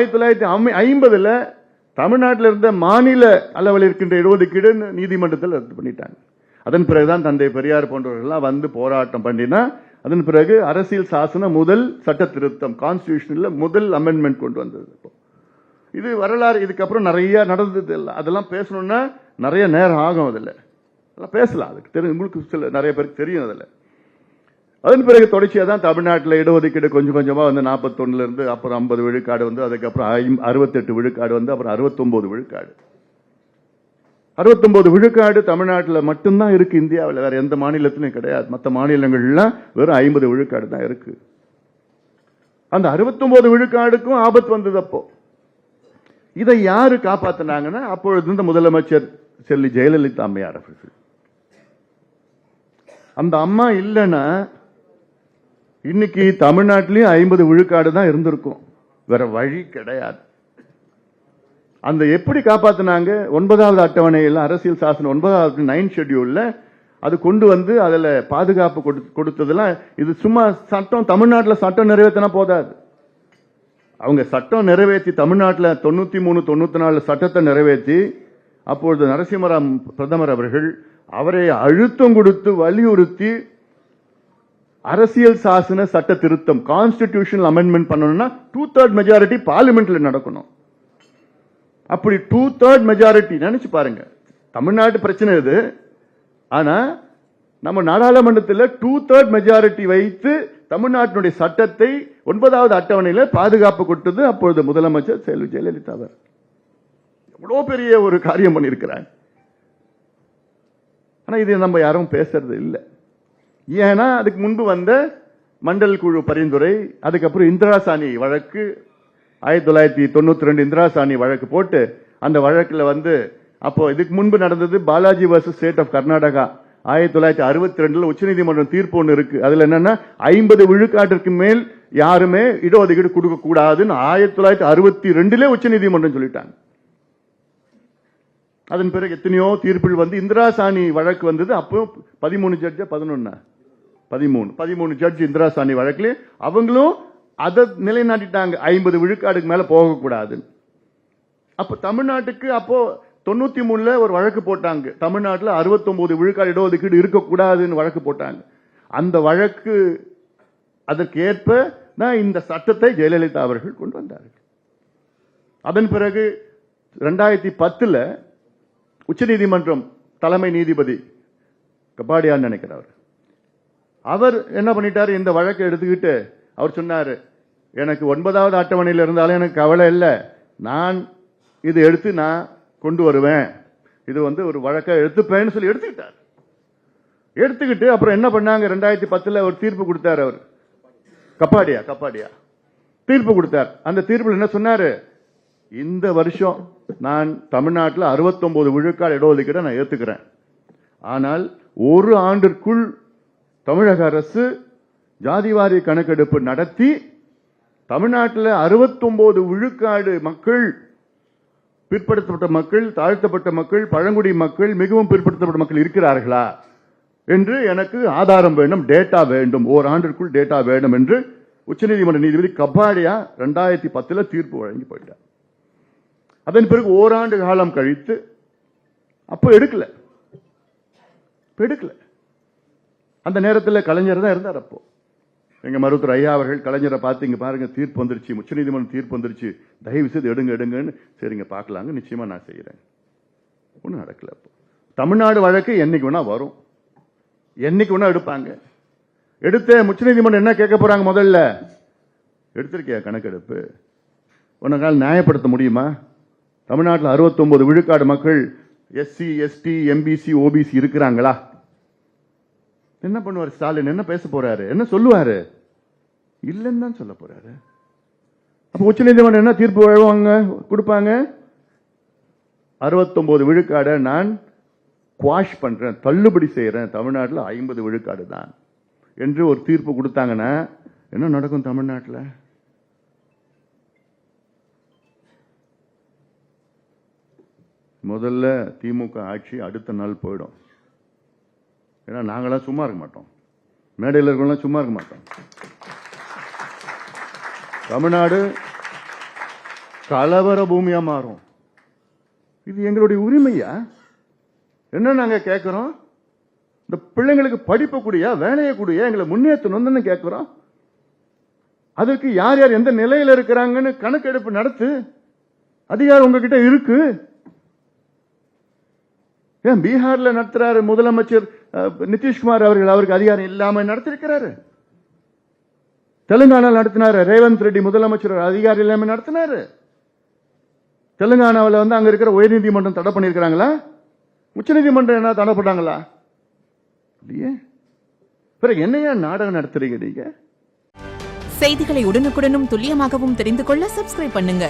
1950 தமிழ்நாட்டில் இருந்த மாநில அளவில் இருக்கின்ற இடஒதுக்கீடு நீதிமன்றத்தில் ரத்து பண்ணிட்டாங்க. அதன் பிறகுதான் தந்தை பெரியார் போன்றவர்கள் வந்து போராட்டம் பண்ணினா அதன் பிறகு அரசியல் சாசன முதல் சட்ட திருத்தம் கான்ஸ்டிடியூஷன்ல முதல் அமெண்ட்மெண்ட் கொண்டு வந்தது. இது வரலாறு. இதுக்கப்புறம் நிறைய நடந்தது. அதெல்லாம் பேசணும்னா நிறைய நேரம் ஆகும். அதில் பேசலாம். அதுக்கு தெரியும், உங்களுக்கு சில நிறைய பேருக்கு தெரியும். அதில் அதன் பிறகு தொடர்ச்சியாக தான் தமிழ்நாட்டில் இடஒதுக்கீடு கொஞ்சம் கொஞ்சமாக வந்து 41 இருந்து அப்புறம் 50 விழுக்காடு வந்து அதுக்கப்புறம் 68 விழுக்காடு வந்து அப்புறம் 69 விழுக்காடு. 69 விழுக்காடு தமிழ்நாட்டில் மட்டும்தான் இருக்கு. இந்தியாவில் வேற எந்த மாநிலத்திலும் கிடையாது. மற்ற மாநிலங்கள்லாம் வெறும் 50 விழுக்காடு தான் இருக்கு. அந்த 69 விழுக்காடுக்கும் ஆபத்து வந்தது. அப்போ இதை யாரு காப்பாத்தினாங்கன்னா அப்பொழுது இந்த முதலமைச்சர் செல்வி ஜெயலலிதா அம்மையார் அவர்கள். அந்த அம்மா இல்லைன்னா இன்னைக்கு தமிழ்நாட்டிலையும் 50 விழுக்காடு தான் இருந்திருக்கும். வேற வழி கிடையாது. அந்த எப்படி காப்பாத்தினாங்க? 9வது அட்டவணையில் அரசியல் சாசனம் 9வது 9 ஷெட்யூல்ல அது கொண்டு வந்து அதுல பாதுகாப்பு கொடுத்ததெல்லாம் இது சும்மா சட்டம். தமிழ்நாட்டில் சட்டம் நிறைவேற்றினா போதாது. அவங்க சட்டம் நிறைவேற்றி தமிழ்நாட்டில் 93, 94 சட்டத்தை நிறைவேற்றி அப்பொழுது நரசிம்மராவ் பிரதமர் அவர்கள் அவரை அழுத்தம் கொடுத்து வலியுறுத்தி அரசியல் சாசன சட்ட திருத்தம் கான்ஸ்டிடியூஷனல் அமெண்ட்மெண்ட் பண்ணணும்னா 2/3 மெஜாரிட்டி பார்லிமெண்ட்ல நடக்கணும். அப்படி 2/3 மெஜாரிட்டி நினைச்சு பாருங்க. தமிழ்நாட்டு பிரச்சனை இது. ஆனா நம்ம நாடாளுமன்றத்தில் 2/3 மெஜாரிட்டி வைத்து தமிழ்நாட்டினுடைய சட்டத்தை 9வது அட்டவணையில பாதுகாப்பு கொடுத்தது அப்பொழுது முதலமைச்சர் செல்வி ஜெயலலிதா அவர். எவ்வளவு பெரிய ஒரு காரியம் பண்ணியிருக்கிறாங்க. ஆனா இது நம்ம யாரும் பேசுறது இல்லை. ஏன்னா அதுக்கு முன்பு வந்த மண்டல் குழு பரிந்துரை, அதுக்கப்புறம் இந்திராசாணி வழக்கு 1992 இந்திராசாணி வழக்கு போட்டு அந்த வழக்குல வந்து அப்போ இதுக்கு முன்பு நடந்தது Balaji versus state of Karnataka 1962 உச்சநீதிமன்றம் தீர்ப்பு ஒன்று இருக்கு. அதுல என்னன்னா 50 விழுக்காட்டிற்கு மேல் யாருமே இடஒதுக்கீடு கொடுக்க கூடாதுன்னு 1962 உச்சநீதிமன்றம் சொல்லிட்டாங்க. அதன் பிறகு எத்தனையோ தீர்ப்புகள் வந்து இந்திராசாணி வழக்கு வந்தது. அப்போ 13 ஜட்ஜ் 13 ஜட்ஜ் இந்திராசாணி வழக்குல அவங்களும் அதை நிலைநாட்டிட்டாங்க. 50 விழுக்காடுக்கு மேல போகக்கூடாது. அப்ப தமிழ்நாட்டுக்கு அப்போ 93 ஒரு வழக்கு போட்டாங்க. தமிழ்நாட்டில் 69 விழுக்காடு இடஒதுக்கீடு இருக்கக்கூடாதுன்னு வழக்கு போட்டாங்க. அந்த வழக்கு அதற்கு ஏற்ப தான் இந்த சட்டத்தை ஜெயலலிதா அவர்கள் கொண்டு வந்தார்கள். அதன் பிறகு 2010 உச்சநீதிமன்றம் தலைமை நீதிபதி கபாடியான்னு நினைக்கிறார். அவர் என்ன பண்ணிட்டாரு? இந்த வழக்கை எடுத்துக்கிட்டு அவர் சொன்னாரு, எனக்கு 9வது அட்டவணையில் இருந்தாலும் எனக்கு கவலை இல்லை, நான் இது எடுத்து நான் கொண்டு வருவேன், இது வந்து ஒரு வழக்கை எடுத்துப்பேன்னு சொல்லி எடுத்துக்கிட்டார். எடுத்துக்கிட்டு அப்புறம் என்ன பண்ணாங்க? 2010 ஒரு தீர்ப்பு கொடுத்தார். அவர் கப்பாடியா தீர்ப்பு கொடுத்தார். அந்த தீர்ப்பில் என்ன சொன்னாரு? இந்த வருஷம் நான் தமிழ்நாட்டில் 69 விழுக்காடு இடஒதுக்கீடு நான் ஏத்துக்கிறேன். ஆனால் ஒரு ஆண்டிற்குள் தமிழக அரசு ஜாதிவாரி கணக்கெடுப்பு நடத்தி தமிழ்நாட்டில் 69 விழுக்காடு மக்கள், பிற்படுத்தப்பட்ட மக்கள், தாழ்த்தப்பட்ட மக்கள், பழங்குடி மக்கள், மிகவும் பிற்படுத்தப்பட்ட மக்கள் இருக்கிறார்களா என்று எனக்கு ஆதாரம் வேண்டும், டேட்டா வேண்டும், ஓராண்டிற்குள் டேட்டா வேண்டும் என்று உச்சநீதிமன்ற நீதிபதி கபாடியா 2010 தீர்ப்பு வழங்கி போயிட்டார். அதன் பிறகு ஓராண்டு காலம் கழித்து அப்போ எடுக்கல. அந்த நேரத்தில் கலைஞர் தான் இருந்தார். அப்போ எங்க மருத்துவர் ஐயா அவர்கள் கலைஞரை பார்த்து இங்க பாருங்க தீர்ப்பு வந்துருச்சு, உச்சநீதிமன்றம் தீர்ப்பு வந்துருச்சு, தயவு செய்து எடுங்கன்னு. சரிங்க பார்க்கலாங்க, நிச்சயமா நான் செய்யறேன். ஒன்றும் நடக்கல. அப்போ தமிழ்நாடு வழக்கு என்னைக்கு வேணா வரும், என்னைக்கு வேணா எடுப்பாங்க. எடுத்த உச்சநீதிமன்றம் என்ன கேட்க போறாங்க? முதல்ல எடுத்திருக்கியா கணக்கெடுப்பு? உனக்கால் நியாயப்படுத்த முடியுமா? தமிழ்நாட்டில் 69 விழுக்காடு மக்கள் எஸ்சி, எஸ்டி, எம்பிசி, ஓபிசி இருக்கிறாங்களா? என்ன பண்ணுவார் ஸ்டாலின்? என்ன பேச போறாரு? என்ன சொல்லுவாரு? இல்லைன்னு தான் சொல்ல போறாரு. அப்ப உச்சநீதிமன்றம் என்ன தீர்ப்பு கொடுப்பாங்க? 69 விழுக்காடை நான் குவாஷ் பண்றேன், தள்ளுபடி செய்யறேன், தமிழ்நாட்டில் 50 விழுக்காடு தான் என்று ஒரு தீர்ப்பு கொடுத்தாங்கன்னா என்ன நடக்கும் தமிழ்நாட்டில்? முதல்ல திமுக ஆட்சி அடுத்த நாள் போயிடும். ஏன்னா நாங்களாம் சும்மா இருக்க மாட்டோம், மேடையில் இருக்கலாம் சும்மா இருக்க மாட்டோம். தமிழ்நாடு கலவர பூமியா மாறும். இது எங்களுடைய உரிமையா? என்ன நாங்க கேட்கிறோம்? இந்த பிள்ளைங்களுக்கு படிப்பு கூடியா, வேலையை கூடியா, எங்களை முன்னேற்றணும்னு கேட்கிறோம். அதற்கு யார் யார் எந்த நிலையில இருக்கிறாங்கன்னு கணக்கெடுப்பு நடத்து. அதிகாரம் உங்ககிட்ட இருக்கு. ஏன் பீகார்ல நடத்துறாரு முதலமைச்சர் நிதிஷ்குமார் அவர்கள், அவருக்கு அதிகாரம் இல்லாம நடத்திருக்கிறாரு. தெலுங்கானா நடத்தினாரு ரேவந்த் ரெட்டி முதலமைச்சர், அதிகாரம் இல்லாம நடத்தினாரு. தெலுங்கானாவில் அங்க இருக்கிற உயர்நீதிமன்றம் தடை பண்ணிருக்கிறாங்களா? உச்சநீதிமன்றம் என்ன தடை பண்ணாங்களா? இல்லையே. பிறகு என்னையா நாடகம் நடத்துறீங்க நீங்க? செய்திகளை உடனுக்குடனும் துல்லியமாகவும் தெரிந்து கொள்ள சப்ஸ்கிரைப் பண்ணுங்க.